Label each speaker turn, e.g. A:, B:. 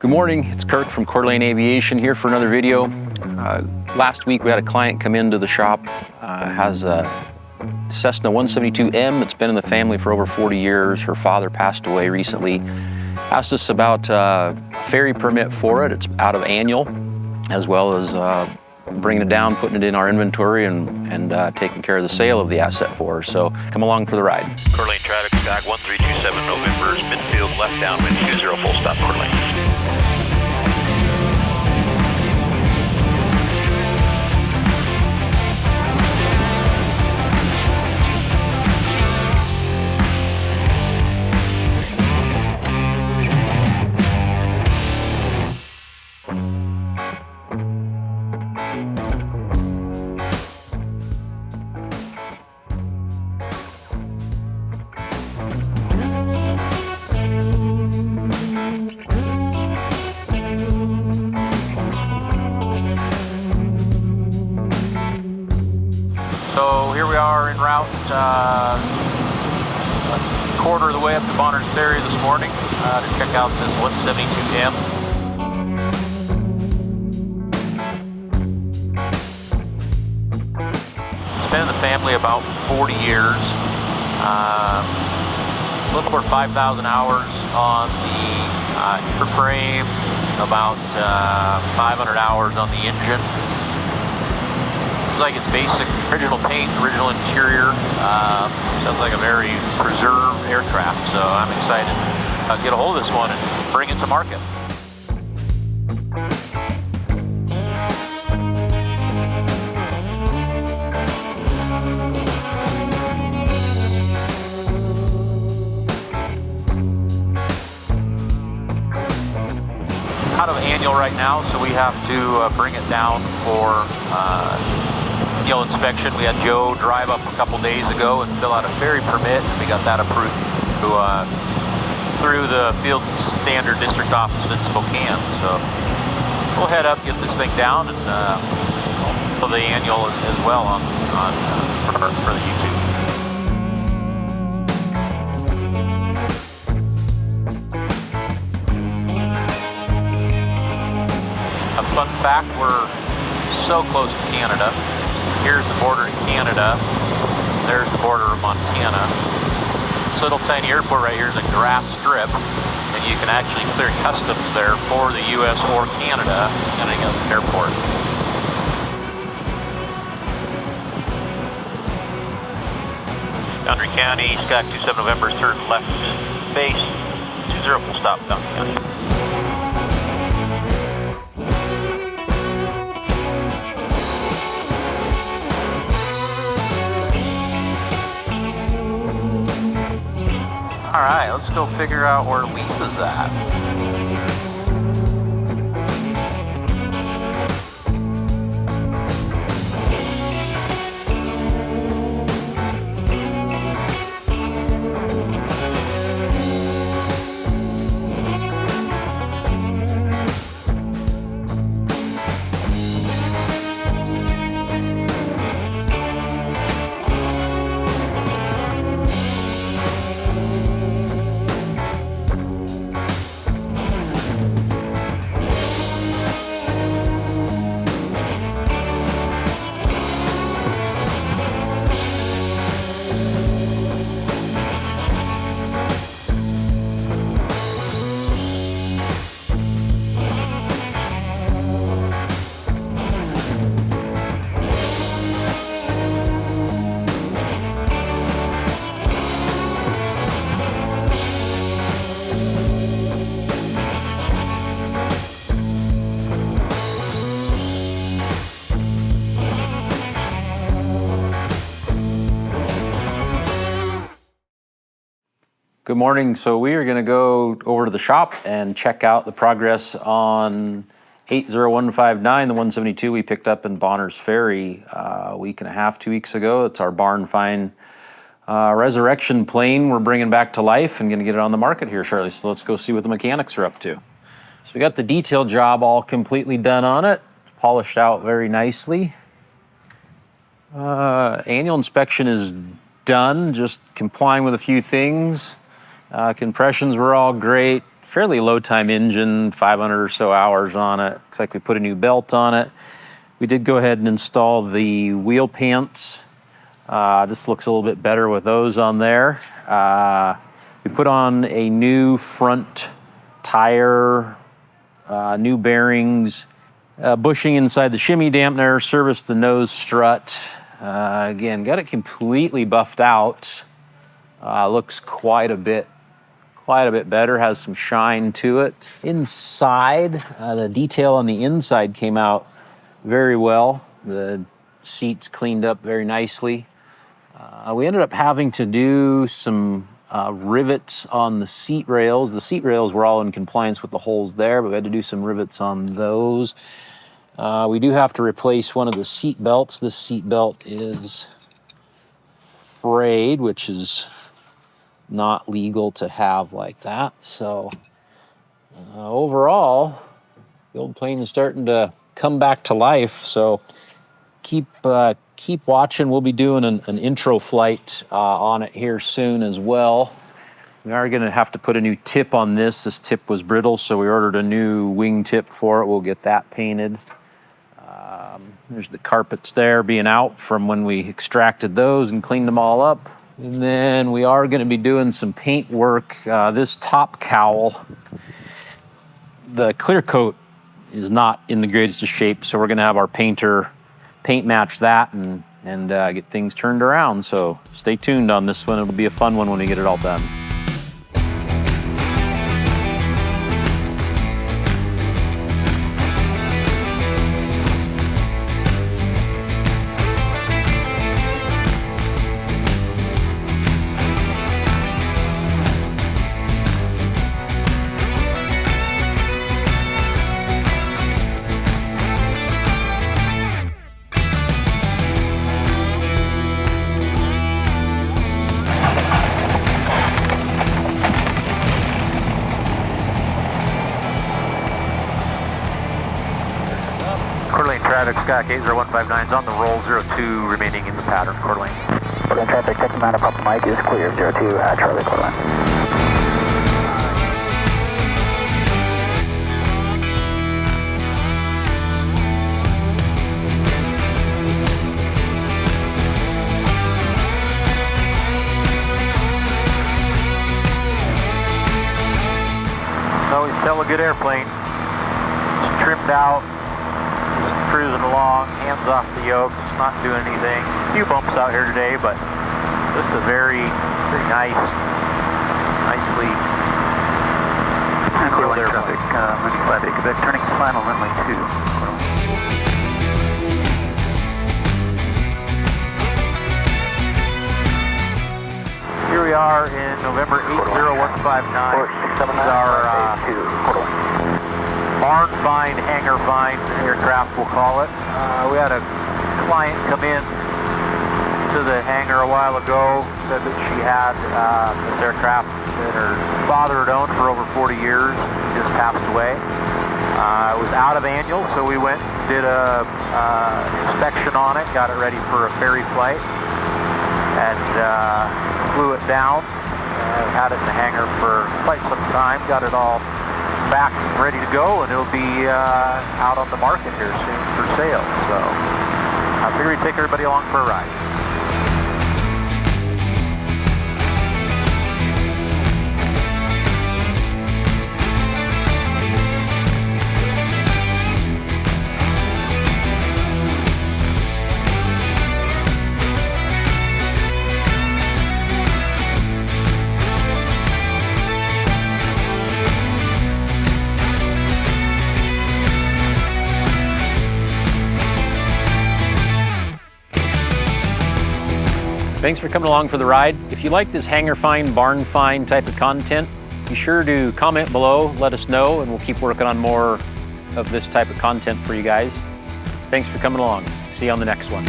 A: Good morning, it's Kirk from Aviation here for another video. Last week we had a client come into the shop, has a Cessna 172M that's been in the family for over 40 years. Her father passed away recently. Asked us about a ferry permit for it. It's out of annual, as well as bringing it down, putting it in our inventory, and taking care of the sale of the asset for her. So come along for the ride.
B: Coeur d'Alene traffic, back 1327 November, midfield left downwind 20 full stop Coeur d'Alene.
C: So here we are en route, a quarter of the way up to Bonners Ferry this morning to check out this 172M. It's been in the family about 40 years, a little over 5,000 hours on the frame, about 500 hours on the engine. Like it's basic, original paint, original interior. Sounds like a very preserved aircraft, so I'm excited to get a hold of this one and bring it to market. Out of annual right now, so we have to bring it down for inspection. We had Joe drive up a couple days ago and fill out a ferry permit, and we got that approved through the field standard district office in Spokane. So we'll head up, get this thing down, and for the annual as well for the YouTube. A fun fact, we're so close to Canada. Here's the border to Canada. There's the border of Montana. This little tiny airport right here is a grass strip, and you can actually clear customs there for the U.S. or Canada, depending on the airport.
B: Boundary County, SCAC 27 November, third left base, 20 full stop Boundary County.
C: All right, let's go figure out where Lisa's at.
A: Good morning. So we are going to go over to the shop and check out the progress on 80159, the 172 we picked up in Bonners Ferry a week and a half, 2 weeks ago. It's our barn find resurrection plane we're bringing back to life and going to get it on the market here shortly. So let's go see what the mechanics are up to. So we got the detail job all completely done on it. It's polished out very nicely. Annual inspection is done, just complying with a few things. Compressions were all great. fairly low time engine, 500 or so hours on it. Looks like we put a new belt on it. We did go ahead and install the wheel pants. This looks a little bit better with those on there. We put on a new front tire, new bearings, bushing inside the shimmy dampener, serviced the nose strut. Again, got it completely buffed out. Looks quite a bit better, has some shine to it. Inside, the detail on the inside came out very well. The seats cleaned up very nicely. We ended up having to do some rivets on the seat rails. The seat rails were all in compliance with the holes there, but we had to do some rivets on those. We do have to replace one of the seat belts. This seat belt is frayed, which is not legal to have like that. So overall, the old plane is starting to come back to life. So keep watching. We'll be doing an intro flight on it here soon as well. We are going to have to put a new tip on this. This tip was brittle, so we ordered a new wing tip for it. We'll get that painted. There's the carpets there being out from when we extracted those and cleaned them all up. And then we are going to be doing some paint work. This top cowl, the clear coat is not in the greatest of shape, so we're going to have our painter paint match that and get things turned around. So stay tuned on this one. It'll be a fun one when we get it all done.
C: Traffic, Scott K0159 is on the roll, 02 remaining in the pattern, Coeur d'Alene.
D: Coeur d'Alene traffic, check them out, Papa Mike is clear, 02, Charlie, Coeur d'Alene.
C: Always tell a good airplane. It's trimmed out. Cruising along, hands off the yokes, not doing anything. A few bumps out here today, but just a very nice, nicely
D: Coeur d'Alene traffic, running 5 Quebec, turning final runway 2.
C: Here we are in November 80159. This is our barn find, hangar find aircraft, we'll call it. We had a client come in to the hangar a while ago, said that she had this aircraft that her father had owned for over 40 years, just passed away. It was out of annual, so we went, did a inspection on it, got it ready for a ferry flight, and flew it down. Had it in the hangar for quite some time, got it all back ready to go, and it'll be out on the market here soon for sale. So I figured we'd take everybody along for a ride.
A: Thanks for coming along for the ride. If you like this hangar find, barn find type of content, be sure to comment below, let us know, and we'll keep working on more of this type of content for you guys. Thanks for coming along. See you on the next one.